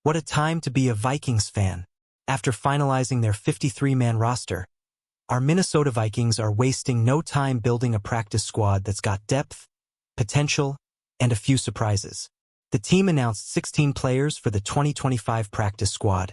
What a time to be a Vikings fan. After finalizing their 53-man roster, our Minnesota Vikings are wasting no time building a practice squad that's got depth, potential, and a few surprises. The team announced 16 players for the 2025 practice squad,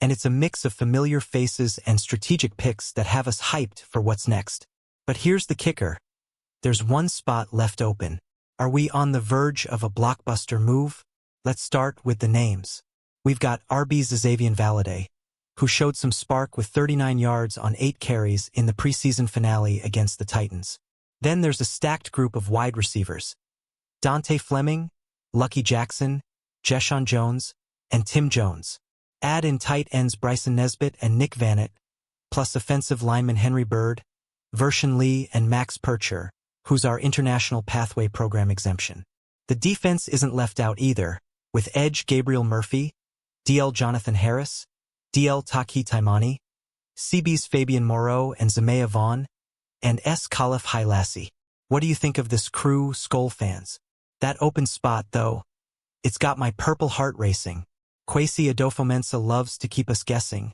and it's a mix of familiar faces and strategic picks that have us hyped for what's next. But here's the kicker. There's one spot left open. Are we on the verge of a blockbuster move? Let's start with the names. We've got RB Xavier Valade, who showed some spark with 39 yards on 8 carries in the preseason finale against the Titans. Then there's a stacked group of wide receivers. Dante Fleming, Lucky Jackson, Jeshaun Jones, and Tim Jones. Add in tight ends Bryson Nesbitt and Nick Vannett, plus offensive lineman Henry Bird, Vershawn Lee, and Max Percher, who's our International Pathway Program exemption. The defense isn't left out either, with edge Gabriel Murphy, DL Jonathan Harris, DL Taki Taimani, CB's Fabian Moreau and Zamea Vaughn, and S. Khalif Hailassi. What do you think of this crew, Skol fans? That open spot, though, it's got my purple heart racing. Kwesi Adofo-Mensah loves to keep us guessing,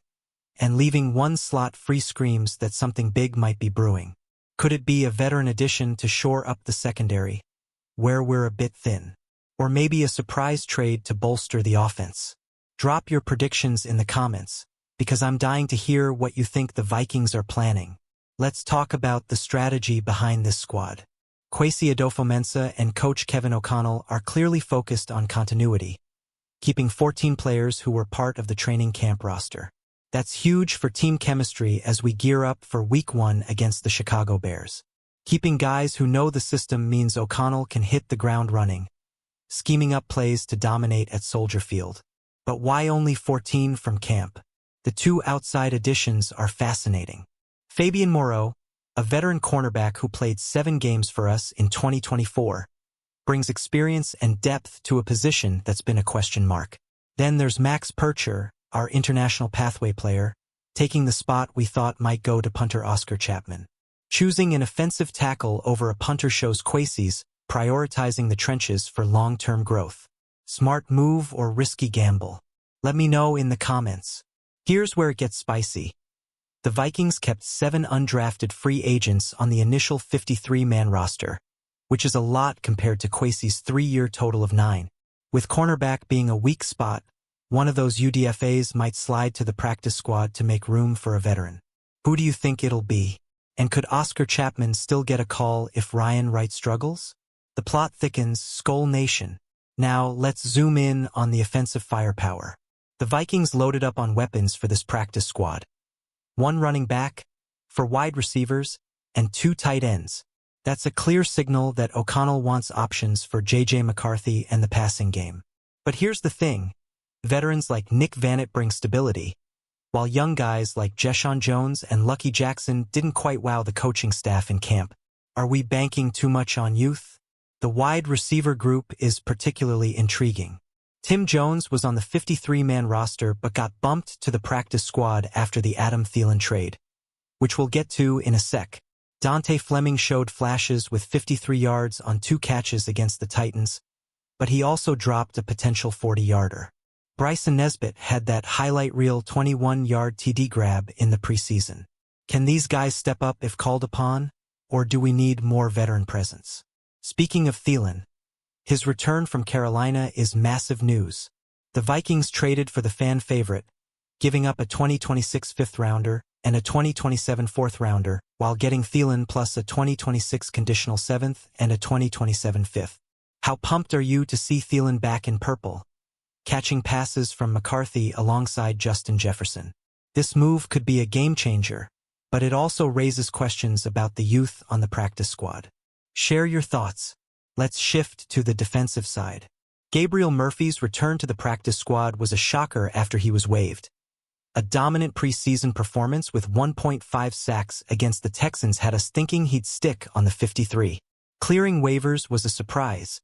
and leaving one slot free screams that something big might be brewing. Could it be a veteran addition to shore up the secondary, where we're a bit thin? Or maybe a surprise trade to bolster the offense? Drop your predictions in the comments, because I'm dying to hear what you think the Vikings are planning. Let's talk about the strategy behind this squad. Kwesi Adofo-Mensah and coach Kevin O'Connell are clearly focused on continuity, keeping 14 players who were part of the training camp roster. That's huge for team chemistry as we gear up for Week 1 against the Chicago Bears. Keeping guys who know the system means O'Connell can hit the ground running, scheming up plays to dominate at Soldier Field. But why only 14 from camp? The two outside additions are fascinating. Fabian Moreau, a veteran cornerback who played 7 games for us in 2024, brings experience and depth to a position that's been a question mark. Then there's Max Percher, our International Pathway player, taking the spot we thought might go to punter Oscar Chapman. Choosing an offensive tackle over a punter shows Kwesi's prioritizing the trenches for long-term growth. Smart move or risky gamble? Let me know in the comments. Here's where it gets spicy. The Vikings kept 7 undrafted free agents on the initial 53-man roster, which is a lot compared to Kwesi's 3-year total of 9. With cornerback being a weak spot, one of those UDFAs might slide to the practice squad to make room for a veteran. Who do you think it'll be? And could Oscar Chapman still get a call if Ryan Wright struggles? The plot thickens, Skol Nation. Now, let's zoom in on the offensive firepower. The Vikings loaded up on weapons for this practice squad. 1 running back, 4 wide receivers, and 2 tight ends. That's a clear signal that O'Connell wants options for J.J. McCarthy and the passing game. But here's the thing. Veterans like Nick Vannett bring stability, while young guys like Jeshaun Jones and Lucky Jackson didn't quite wow the coaching staff in camp. Are we banking too much on youth? The wide receiver group is particularly intriguing. Tim Jones was on the 53-man roster but got bumped to the practice squad after the Adam Thielen trade, which we'll get to in a sec. Dante Fleming showed flashes with 53 yards on 2 catches against the Titans, but he also dropped a potential 40-yarder. Bryson Nesbitt had that highlight reel 21-yard TD grab in the preseason. Can these guys step up if called upon, or do we need more veteran presence? Speaking of Thielen, his return from Carolina is massive news. The Vikings traded for the fan favorite, giving up a 2026 fifth-rounder and a 2027 fourth-rounder, while getting Thielen plus a 2026 conditional 7th and a 2027 fifth. How pumped are you to see Thielen back in purple, catching passes from McCarthy alongside Justin Jefferson? This move could be a game-changer, but it also raises questions about the youth on the practice squad. Share your thoughts. Let's shift to the defensive side. Gabriel Murphy's return to the practice squad was a shocker after he was waived. A dominant preseason performance with 1.5 sacks against the Texans had us thinking he'd stick on the 53. Clearing waivers was a surprise,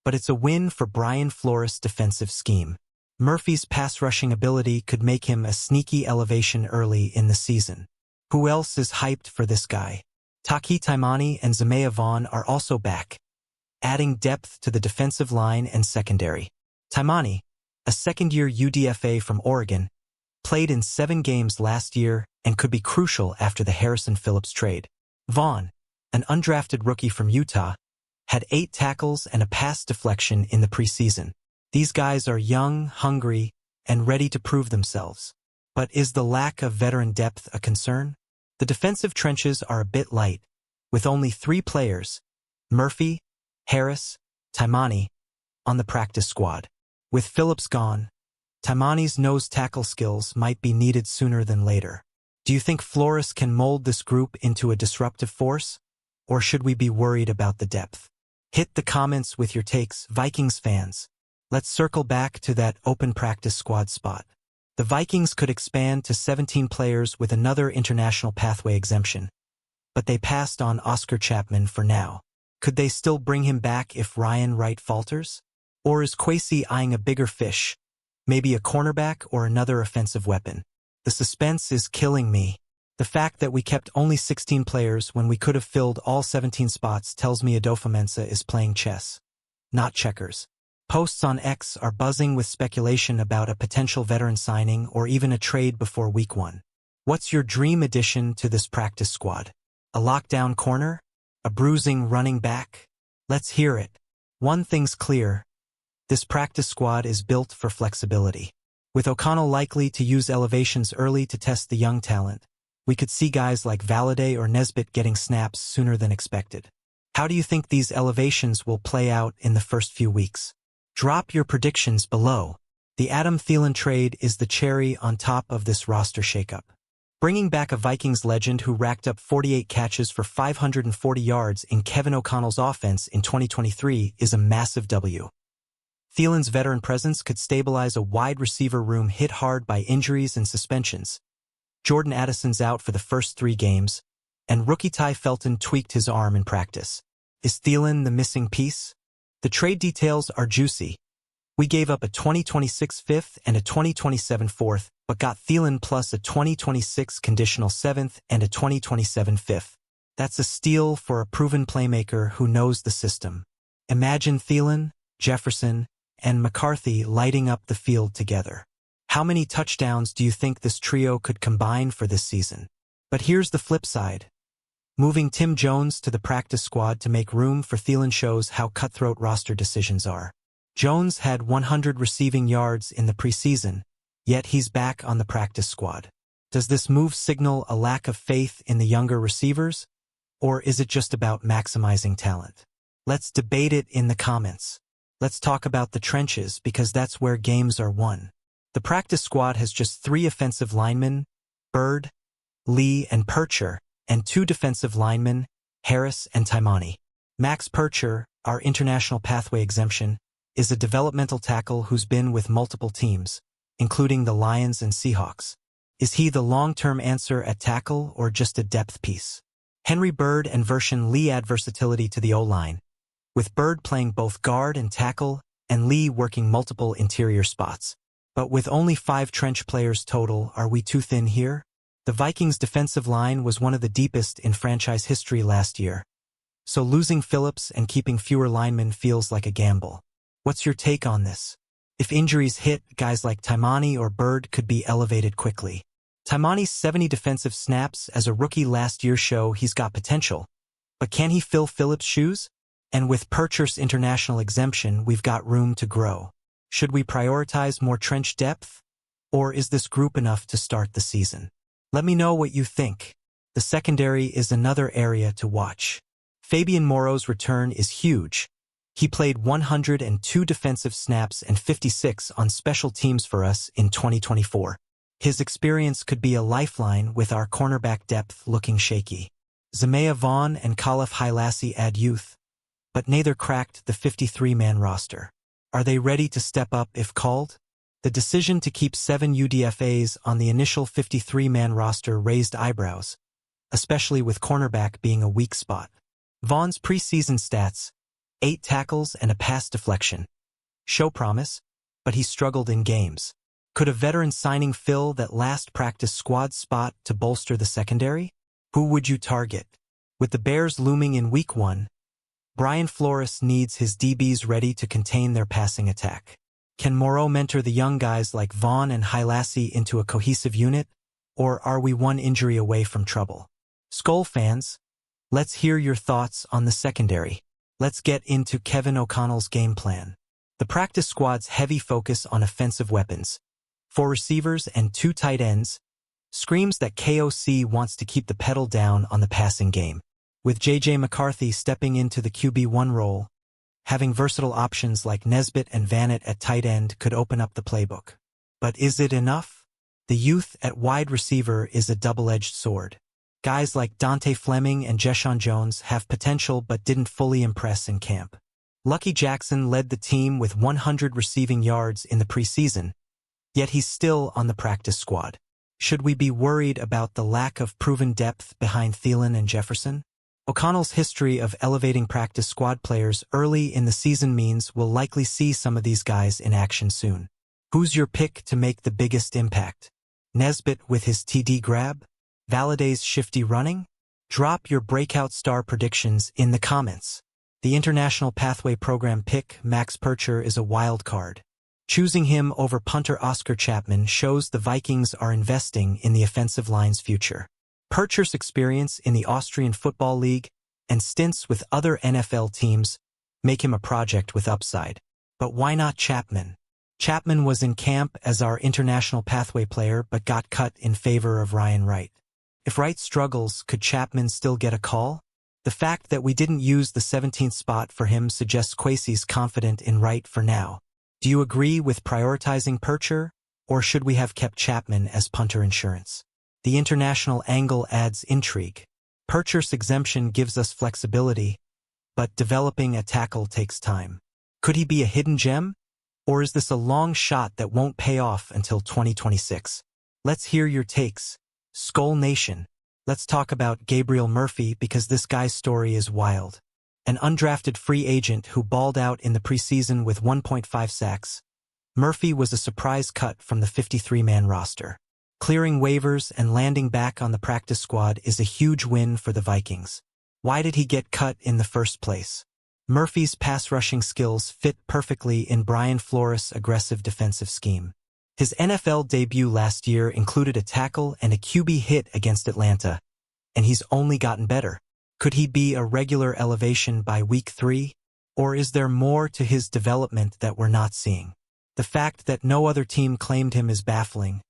but it's a win for Brian Flores' defensive scheme. Murphy's pass-rushing ability could make him a sneaky elevation early in the season. Who else is hyped for this guy? Taki Taimani and Zamea Vaughn are also back, adding depth to the defensive line and secondary. Taimani, a second-year UDFA from Oregon, played in 7 games last year and could be crucial after the Harrison Phillips trade. Vaughn, an undrafted rookie from Utah, had 8 tackles and a pass deflection in the preseason. These guys are young, hungry, and ready to prove themselves. But is the lack of veteran depth a concern? The defensive trenches are a bit light, with only 3 players, Murphy, Harris, Taimani, on the practice squad. With Phillips gone, Taimani's nose tackle skills might be needed sooner than later. Do you think Flores can mold this group into a disruptive force, or should we be worried about the depth? Hit the comments with your takes, Vikings fans. Let's circle back to that open practice squad spot. The Vikings could expand to 17 players with another international pathway exemption, but they passed on Oscar Chapman for now. Could they still bring him back if Ryan Wright falters? Or is Kwesi eyeing a bigger fish, maybe a cornerback or another offensive weapon? The suspense is killing me. The fact that we kept only 16 players when we could have filled all 17 spots tells me Adolfo Mensa is playing chess, not checkers. Posts on X are buzzing with speculation about a potential veteran signing or even a trade before week 1. What's your dream addition to this practice squad? A lockdown corner? A bruising running back? Let's hear it. One thing's clear. This practice squad is built for flexibility. With O'Connell likely to use elevations early to test the young talent, we could see guys like Valladay or Nesbitt getting snaps sooner than expected. How do you think these elevations will play out in the first few weeks? Drop your predictions below. The Adam Thielen trade is the cherry on top of this roster shakeup. Bringing back a Vikings legend who racked up 48 catches for 540 yards in Kevin O'Connell's offense in 2023 is a massive W. Thielen's veteran presence could stabilize a wide receiver room hit hard by injuries and suspensions. Jordan Addison's out for the first 3 games, and rookie Ty Felton tweaked his arm in practice. Is Thielen the missing piece? The trade details are juicy. We gave up a 2026 5th and a 2027 4th, but got Thielen plus a 2026 conditional 7th and a 2027 5th. That's a steal for a proven playmaker who knows the system. Imagine Thielen, Jefferson, and McCarthy lighting up the field together. How many touchdowns do you think this trio could combine for this season? But here's the flip side. Moving Tim Jones to the practice squad to make room for Thielen shows how cutthroat roster decisions are. Jones had 100 receiving yards in the preseason, yet he's back on the practice squad. Does this move signal a lack of faith in the younger receivers, or is it just about maximizing talent? Let's debate it in the comments. Let's talk about the trenches because that's where games are won. The practice squad has just 3 offensive linemen, Bird, Lee, and Percher, and 2 defensive linemen, Harris and Taimani. Max Percher, our international pathway exemption, is a developmental tackle who's been with multiple teams, including the Lions and Seahawks. Is he the long-term answer at tackle or just a depth piece? Henry Bird and Vershawn Lee add versatility to the O-line, with Bird playing both guard and tackle and Lee working multiple interior spots. But with only 5 trench players total, are we too thin here? The Vikings' defensive line was one of the deepest in franchise history last year, so losing Phillips and keeping fewer linemen feels like a gamble. What's your take on this? If injuries hit, guys like Taimani or Bird could be elevated quickly. Taimani's 70 defensive snaps as a rookie last year show he's got potential, but can he fill Phillips' shoes? And with Percher's international exemption, we've got room to grow. Should we prioritize more trench depth, or is this group enough to start the season? Let me know what you think. The secondary is another area to watch. Fabian Moro's return is huge. He played 102 defensive snaps and 56 on special teams for us in 2024. His experience could be a lifeline with our cornerback depth looking shaky. Zamea Vaughn and Khalif Hailassi add youth, but neither cracked the 53-man roster. Are they ready to step up if called? The decision to keep 7 UDFAs on the initial 53-man roster raised eyebrows, especially with cornerback being a weak spot. Vaughn's preseason stats, 8 tackles and a pass deflection, show promise, but he struggled in games. Could a veteran signing fill that last practice squad spot to bolster the secondary? Who would you target? With the Bears looming in week 1, Brian Flores needs his DBs ready to contain their passing attack. Can Moreau mentor the young guys like Vaughn and Hilassie into a cohesive unit, or are we one injury away from trouble? Skol fans, let's hear your thoughts on the secondary. Let's get into Kevin O'Connell's game plan. The practice squad's heavy focus on offensive weapons, 4 receivers and 2 tight ends, screams that KOC wants to keep the pedal down on the passing game. With J.J. McCarthy stepping into the QB1 role, having versatile options like Nesbitt and Vanett at tight end could open up the playbook. But is it enough? The youth at wide receiver is a double-edged sword. Guys like Dante Fleming and Jeshaun Jones have potential but didn't fully impress in camp. Lucky Jackson led the team with 100 receiving yards in the preseason, yet he's still on the practice squad. Should we be worried about the lack of proven depth behind Thielen and Jefferson? O'Connell's history of elevating practice squad players early in the season means we'll likely see some of these guys in action soon. Who's your pick to make the biggest impact? Nesbitt with his TD grab? Valladay's shifty running? Drop your breakout star predictions in the comments. The International Pathway Program pick, Max Percher, is a wild card. Choosing him over punter Oscar Chapman shows the Vikings are investing in the offensive line's future. Percher's experience in the Austrian Football League and stints with other NFL teams make him a project with upside. But why not Chapman? Chapman was in camp as our International Pathway player but got cut in favor of Ryan Wright. If Wright struggles, could Chapman still get a call? The fact that we didn't use the 17th spot for him suggests Kwesi's confident in Wright for now. Do you agree with prioritizing Percher, or should we have kept Chapman as punter insurance? The international angle adds intrigue. Percher's exemption gives us flexibility, but developing a tackle takes time. Could he be a hidden gem? Or is this a long shot that won't pay off until 2026? Let's hear your takes. Skol Nation. Let's talk about Gabriel Murphy because this guy's story is wild. An undrafted free agent who balled out in the preseason with 1.5 sacks, Murphy was a surprise cut from the 53-man roster. Clearing waivers and landing back on the practice squad is a huge win for the Vikings. Why did he get cut in the first place? Murphy's pass-rushing skills fit perfectly in Brian Flores' aggressive defensive scheme. His NFL debut last year included a tackle and a QB hit against Atlanta, and he's only gotten better. Could he be a regular elevation by week 3? Or is there more to his development that we're not seeing? The fact that no other team claimed him is baffling,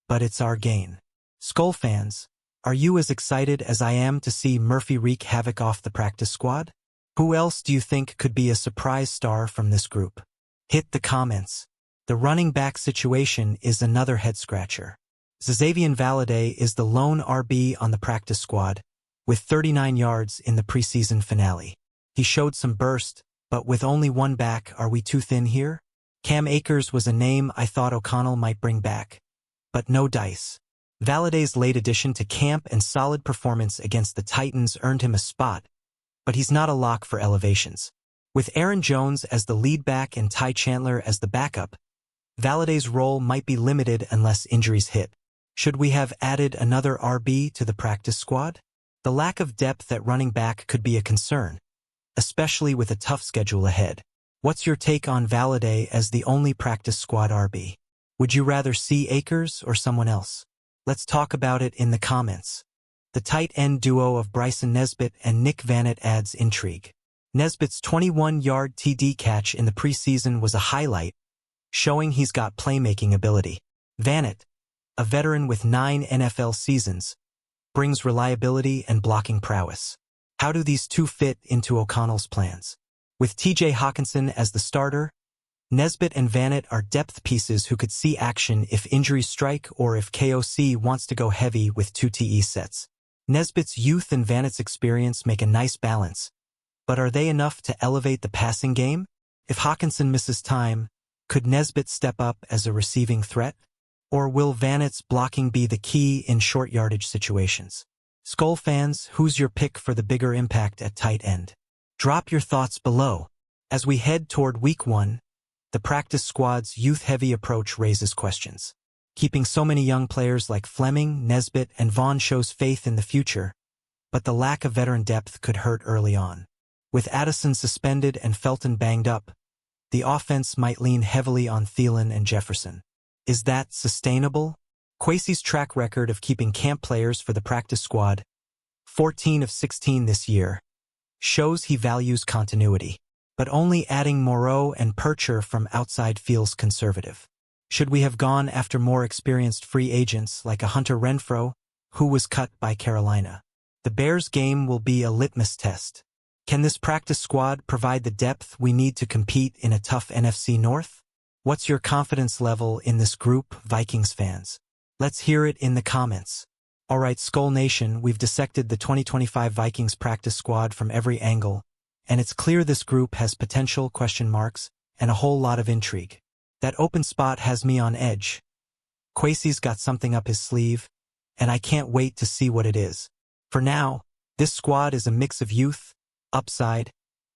but it's our gain. Skol fans, are you as excited as I am to see Murphy wreak havoc off the practice squad? Who else do you think could be a surprise star from this group? Hit the comments. The running back situation is another head-scratcher. Xavier Valladay is the lone RB on the practice squad, with 39 yards in the preseason finale. He showed some burst, but with only one back, are we too thin here? Cam Akers was a name I thought O'Connell might bring back, but no dice. Valladay's late addition to camp and solid performance against the Titans earned him a spot, but he's not a lock for elevations. With Aaron Jones as the lead back and Ty Chandler as the backup, Valladay's role might be limited unless injuries hit. Should we have added another RB to the practice squad? The lack of depth at running back could be a concern, especially with a tough schedule ahead. What's your take on Valladay as the only practice squad RB? Would you rather see Akers or someone else? Let's talk about it in the comments. The tight end duo of Bryson Nesbitt and Nick Vanett adds intrigue. Nesbitt's 21-yard TD catch in the preseason was a highlight, showing he's got playmaking ability. Vanett, a veteran with 9 NFL seasons, brings reliability and blocking prowess. How do these two fit into O'Connell's plans? With TJ Hawkinson as the starter, Nesbitt and Vanett are depth pieces who could see action if injuries strike or if KOC wants to go heavy with 2 TE sets. Nesbitt's youth and Vanett's experience make a nice balance, but are they enough to elevate the passing game? If Hawkinson misses time, could Nesbitt step up as a receiving threat? Or will Vanett's blocking be the key in short yardage situations? Skol fans, who's your pick for the bigger impact at tight end? Drop your thoughts below. As we head toward week 1, the practice squad's youth-heavy approach raises questions. Keeping so many young players like Fleming, Nesbitt, and Vaughn shows faith in the future, but the lack of veteran depth could hurt early on. With Addison suspended and Felton banged up, the offense might lean heavily on Thielen and Jefferson. Is that sustainable? Kwesi's track record of keeping camp players for the practice squad, 14 of 16 this year, shows he values continuity. But only adding Moreau and Percher from outside feels conservative. Should we have gone after more experienced free agents like a Hunter Renfrow, who was cut by Carolina? The Bears game will be a litmus test. Can this practice squad provide the depth we need to compete in a tough NFC North? What's your confidence level in this group, Vikings fans? Let's hear it in the comments. Alright, Skol Nation, we've dissected the 2025 Vikings practice squad from every angle, and it's clear this group has potential question marks and a whole lot of intrigue. That open spot has me on edge. Kwesi's got something up his sleeve, and I can't wait to see what it is. For now, this squad is a mix of youth, upside,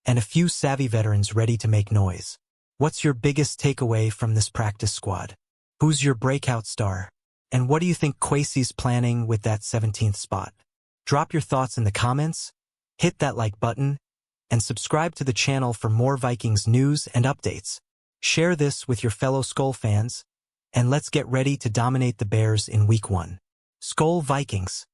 and a few savvy veterans ready to make noise. What's your biggest takeaway from this practice squad? Who's your breakout star? And what do you think Kwesi's planning with that 17th spot? Drop your thoughts in the comments, hit that like button, and subscribe to the channel for more Vikings news and updates. Share this with your fellow Skol fans, and let's get ready to dominate the Bears in Week 1. Skol Vikings!